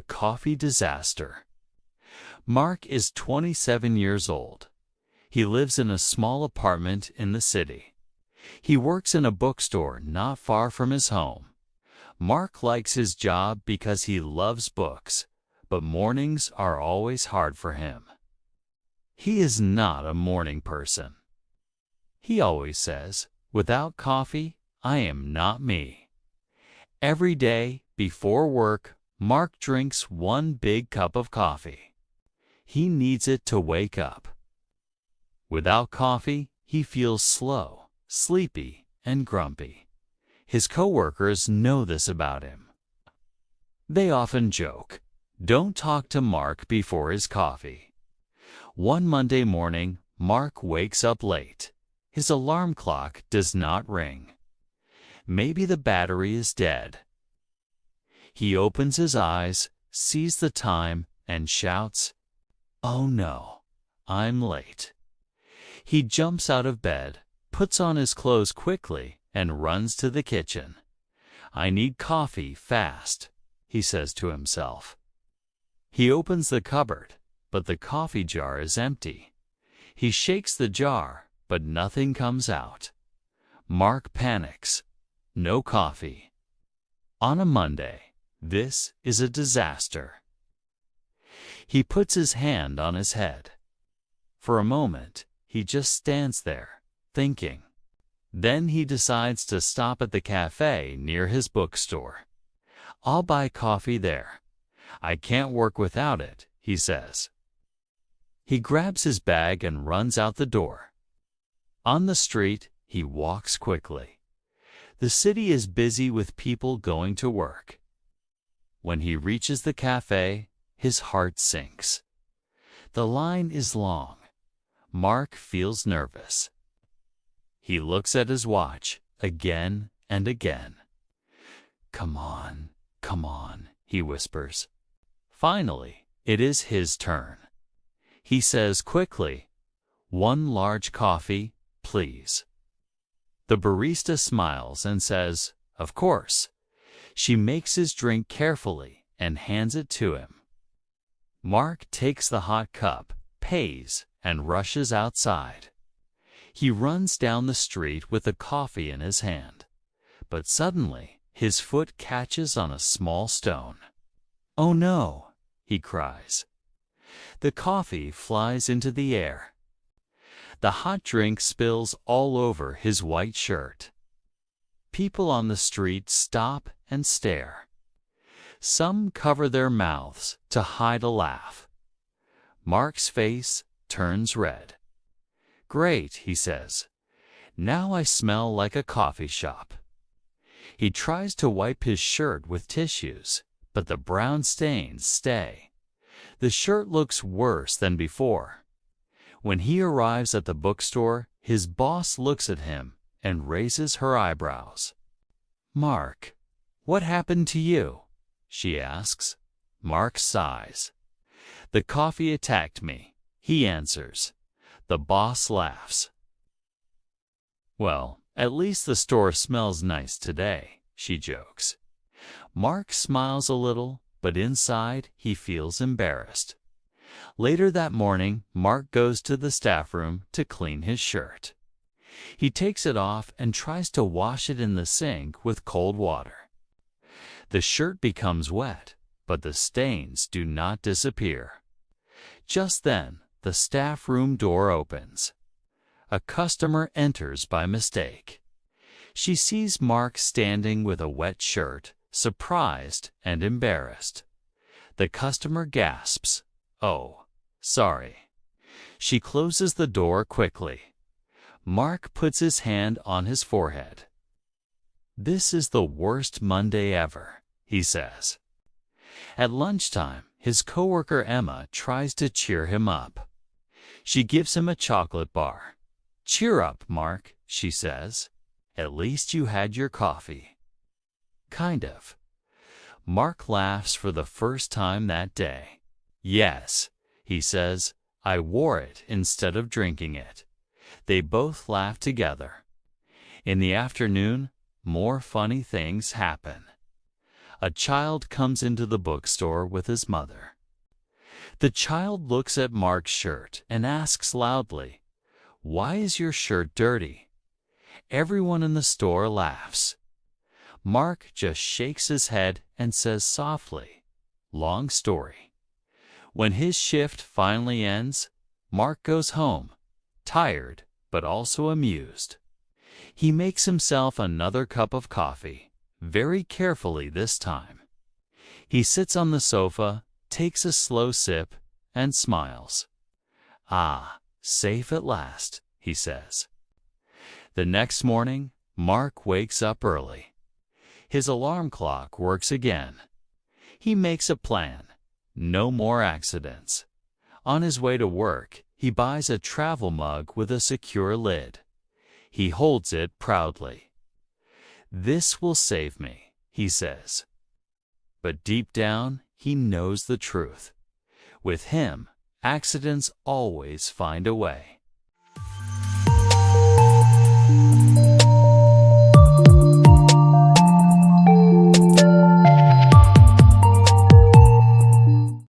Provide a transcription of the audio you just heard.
The Coffee Disaster. Mark is 27 years old. He lives in a small apartment in the city. He works in a bookstore not far from his home. Mark likes his job because he loves books, but mornings are always hard for him. He is not a morning person. He always says, "Without coffee, I am not me." Every day, before work, Mark drinks one big cup of coffee. He needs it to wake up. Without coffee, he feels slow, sleepy, and grumpy. His coworkers know this about him. They often joke, "Don't talk to Mark before his coffee." One Monday morning, Mark wakes up late. His alarm clock does not ring. Maybe the battery is dead. He opens his eyes, sees the time, and shouts, "Oh no, I'm late." He jumps out of bed, puts on his clothes quickly, and runs to the kitchen. "I need coffee fast," he says to himself. He opens the cupboard, but the coffee jar is empty. He shakes the jar, but nothing comes out. Mark panics. No coffee. On a Monday, this is a disaster. He puts his hand on his head. For a moment, he just stands there, thinking. Then he decides to stop at the cafe near his bookstore. "I'll buy coffee there. I can't work without it," he says. He grabs his bag and runs out the door. On the street, he walks quickly. The city is busy with people going to work. When he reaches the cafe, his heart sinks. The line is long. Mark feels nervous. He looks at his watch again and again. Come on," he whispers. Finally, it is his turn. He says quickly, "One large coffee, please." The barista smiles and says, "Of course." She makes his drink carefully and hands it to him. Mark takes the hot cup, pays, and rushes outside. He runs down the street with the coffee in his hand. But suddenly, his foot catches on a small stone. "Oh no!" he cries. The coffee flies into the air. The hot drink spills all over his white shirt. People on the street stop and stare. Some cover their mouths to hide a laugh. Mark's face turns red. "Great," he says. "Now I smell like a coffee shop." He tries to wipe his shirt with tissues, but the brown stains stay. The shirt looks worse than before. When he arrives at the bookstore, his boss looks at him and raises her eyebrows. "Mark, what happened to you?" she asks. Mark sighs. "The coffee attacked me," he answers. The boss laughs. "Well, at least the store smells nice today," she jokes. Mark smiles a little, but inside he feels embarrassed. Later that morning, Mark goes to the staff room to clean his shirt. He takes it off and tries to wash it in the sink with cold water. The shirt becomes wet, but the stains do not disappear. Just then, the staff room door opens. A customer enters by mistake. She sees Mark standing with a wet shirt, surprised and embarrassed. The customer gasps, "Oh, sorry." She closes the door quickly. Mark puts his hand on his forehead. "This is the worst Monday ever," he says. At lunchtime, his coworker Emma tries to cheer him up. She gives him a chocolate bar. "Cheer up, Mark," she says. "At least you had your coffee." Kind of. Mark laughs for the first time that day. "Yes," he says, "I wore it instead of drinking it." They both laugh together. In the afternoon, more funny things happen. A child comes into the bookstore with his mother. The child looks at Mark's shirt and asks loudly, "Why is your shirt dirty?" Everyone in the store laughs. Mark just shakes his head and says softly, "Long story." When his shift finally ends, Mark goes home, tired but also amused. He makes himself another cup of coffee, very carefully this time. He sits on the sofa, takes a slow sip, and smiles. "Ah, safe at last," he says. The next morning, Mark wakes up early. His alarm clock works again. He makes a plan. No more accidents. On his way to work, he buys a travel mug with a secure lid. He holds it proudly. "This will save me," he says. But deep down, he knows the truth. With him, accidents always find a way.